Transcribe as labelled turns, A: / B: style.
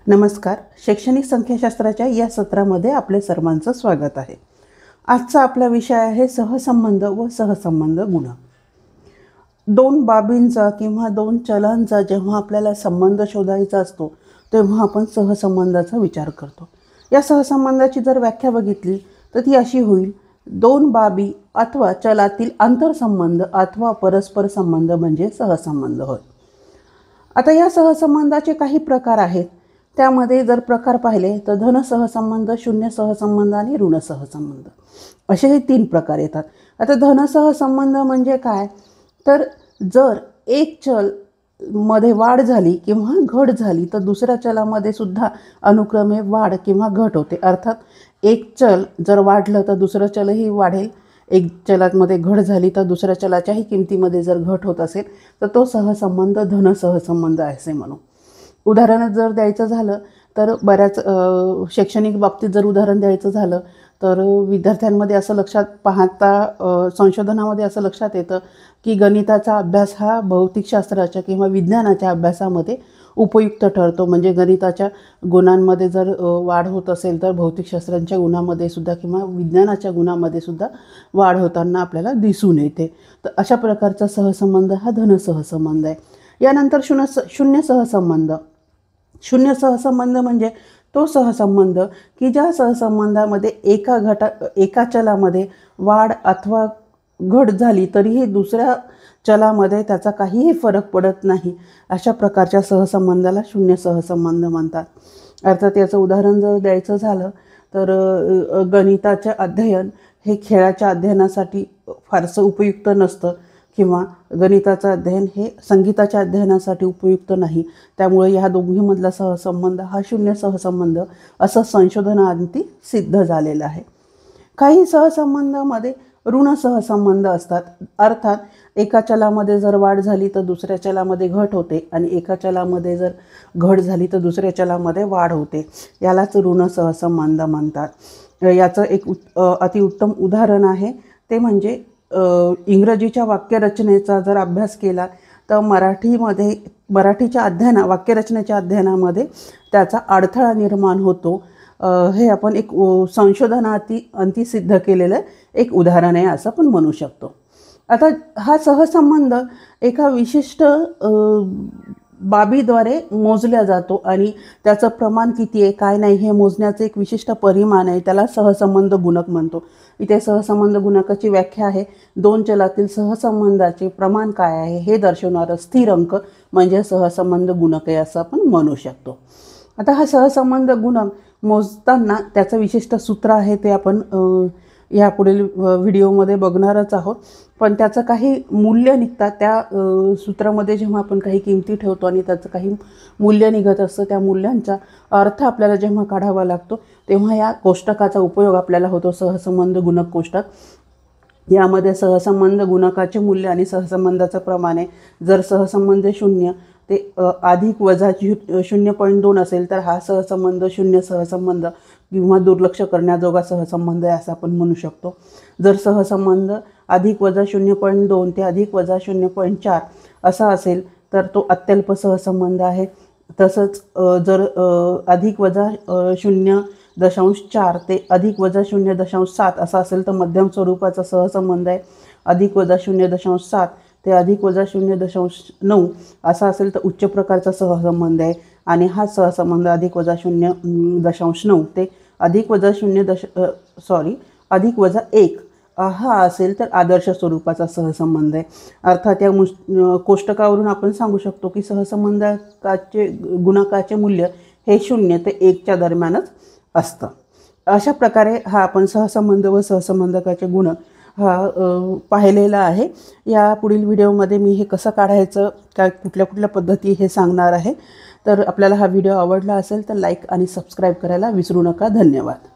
A: नमस्कार. शैक्षणिक संख्याशास्त्राच्या या सत्रामध्ये आपले सर्वांचं स्वागत आहे. आजचा आपला विषय आहे सहसंबंध व सहसंबंध गुण. दोन बाबींचा किंवा दोन चलांचा जेव्हा आपल्याला संबंध शोधायचा असतो तेव्हा आपण सहसंबंधाचा विचार करतो. या सहसंबंधाची जर व्याख्या बघितली तर ती अशी होईल: दोन बाबी अथवा चलातील आंतरसंबंध अथवा परस्पर संबंध म्हणजे सहसंबंध होय. आता या सहसंबंधाचे काही प्रकार आहेत. त्यामध्ये जर प्रकार पाहिले तर धन सहसंबंध, शून्य सहसंबंध आणि ऋण सहसंबंध असे हे तीन प्रकार येतात. आता धन सहसंबंध म्हणजे काय, तर जर एक चल मध्ये वाढ झाली किंवा घट झाली तर दुसऱ्या चलामध्ये सुद्धा अनुक्रमे वाढ किंवा घट होते. अर्थात एक चल जर वाढलं तर दुसरं चलही वाढेल, एक चलामध्ये घट झाली तर दुसऱ्या चलाच्याही किमतीमध्ये जर घट होत असेल तर तो सहसंबंध धन सहसंबंध असे म्हणू. उदाहरण जर द्यायचं झालं तर बऱ्याच शैक्षणिक बाबतीत जर उदाहरण द्यायचं झालं तर विद्यार्थ्यांमध्ये असं लक्षात पाहता संशोधनामध्ये असं लक्षात येतं की गणिताचा अभ्यास हा भौतिकशास्त्राच्या किंवा विज्ञानाच्या अभ्यासामध्ये उपयुक्त ठरतो. म्हणजे गणिताच्या गुणांमध्ये जर वाढ होत असेल तर भौतिकशास्त्रांच्या गुणामध्ये सुद्धा किंवा विज्ञानाच्या गुणामध्ये सुद्धा वाढ होताना आपल्याला दिसून येते. तर अशा प्रकारचा सहसंबंध हा धन सहसंबंध आहे. यानंतर शून्य सहसंबंध. शून्य सहसंबंध म्हणजे तो सहसंबंध की ज्या सहसंबंधामध्ये एका चलामध्ये वाढ अथवा घट झाली तरीही दुसऱ्या चलामध्ये त्याचा काहीही फरक पडत नाही. अशा प्रकारच्या सहसंबंधाला शून्य सहसंबंध म्हणतात. अर्थात याचं उदाहरण जर द्यायचं झालं तर गणिताचे अध्ययन हे खेळाच्या अध्ययनासाठी फारसं उपयुक्त नसतं किंवा गणिताचं अध्ययन हे संगीताच्या अध्ययनासाठी उपयुक्त नाही. त्यामुळे ह्या दोघीमधला सहसंबंध हा शून्य सहसंबंध असं संशोधनाअंती सिद्ध झालेलं आहे. काही सहसंबंधामध्ये ऋण सहसंबंध असतात. अर्थात एका चलामध्ये जर वाढ झाली तर दुसऱ्या चलामध्ये घट होते आणि एका चलामध्ये जर घट झाली तर दुसऱ्या चलामध्ये वाढ होते. यालाच ऋण सहसंबंध म्हणतात. याचं एक अतिउत्तम उदाहरण आहे ते म्हणजे इंग्रजीच्या वाक्यरचनेचा जर अभ्यास केला तर मराठीच्या वाक्यरचनेच्या अध्ययनामध्ये त्याचा अडथळा निर्माण होतो. हे आपण एक संशोधनाअंती सिद्ध केलेलं एक उदाहरण आहे असं पण म्हणू शकतो. आता हा सहसंबंध एका विशिष्ट बाबीद्वारे मोजल्या जातो आणि त्याचं प्रमाण किती आहे काय नाही हे मोजण्याचं एक विशिष्ट परिमाण आहे, त्याला सहसंबंध गुणक म्हणतो. इथे सहसंबंध गुणकाची व्याख्या आहे: दोन चलातील सहसंबंधाचे प्रमाण काय आहे हे दर्शवणारं स्थिर अंक म्हणजे सहसंबंध गुणक आहे असं आपण म्हणू शकतो. आता हा सहसंबंध गुणक मोजताना त्याचं विशिष्ट सूत्र आहे ते आपण यापुढील व्हिडिओमध्ये बघणारच आहोत. पण त्याचं काही मूल्य निघतात. त्या सूत्रामध्ये जेव्हा आपण काही किमती ठेवतो आणि त्याचं काही मूल्य निघत असतं त्या मूल्यांचा अर्थ आपल्याला जेव्हा काढावा लागतो तेव्हा या कोष्टकाचा उपयोग आपल्याला होतो, सहसंबंध गुणक कोष्टक. यामध्ये सहसंबंध गुणकाचे मूल्य आणि सहसंबंधाचं प्रमाण आहे. जर सहसंबंध शून्य ते अधिक वजा 0.2 असेल तर हा सहसंबंध शून्य सहसंबंध किंवा दुर्लक्ष करण्याजोगा सहसंबंध आहे असं आपण म्हणू शकतो. जर सहसंबंध अधिक वजा 0.2 ते अधिक वजा 0.4 असा असेल तर तो अत्यल्प सहसंबंध आहे. तसंच जर अधिक वजा 0.4 ते अधिक वजा 0.7 असा असेल तर मध्यम स्वरूपाचा सहसंबंध आहे. अधिक वजा 0.7 ते अधिक वजा 0.9 असा असेल तर उच्च प्रकारचा सहसंबंध आहे. आणि हा सहसंबंध अधिक वजा 0.9 ते अधिक वजा अधिक वजा 1 हा असेल तर आदर्श स्वरूपाचा सहसंबंध आहे. अर्थात या कोष्टकावरून आपण सांगू शकतो की सहसंबंधाचे गुणकाचे मूल्य हे 0 ते 1च्या दरम्यानच असतं. अशा प्रकारे हा आपण सहसंबंध व सहसंबंधकाचे गुणक हा पाहिलेला आहे. या पुढील व्हिडिओमध्ये मी हे कसं काढायचं, काय कुठल्या पद्धती हे सांगणार आहे. तर आपल्याला हा व्हिडिओ आवडला असेल तर लाईक आणि सबस्क्राईब करायला विसरू नका. धन्यवाद.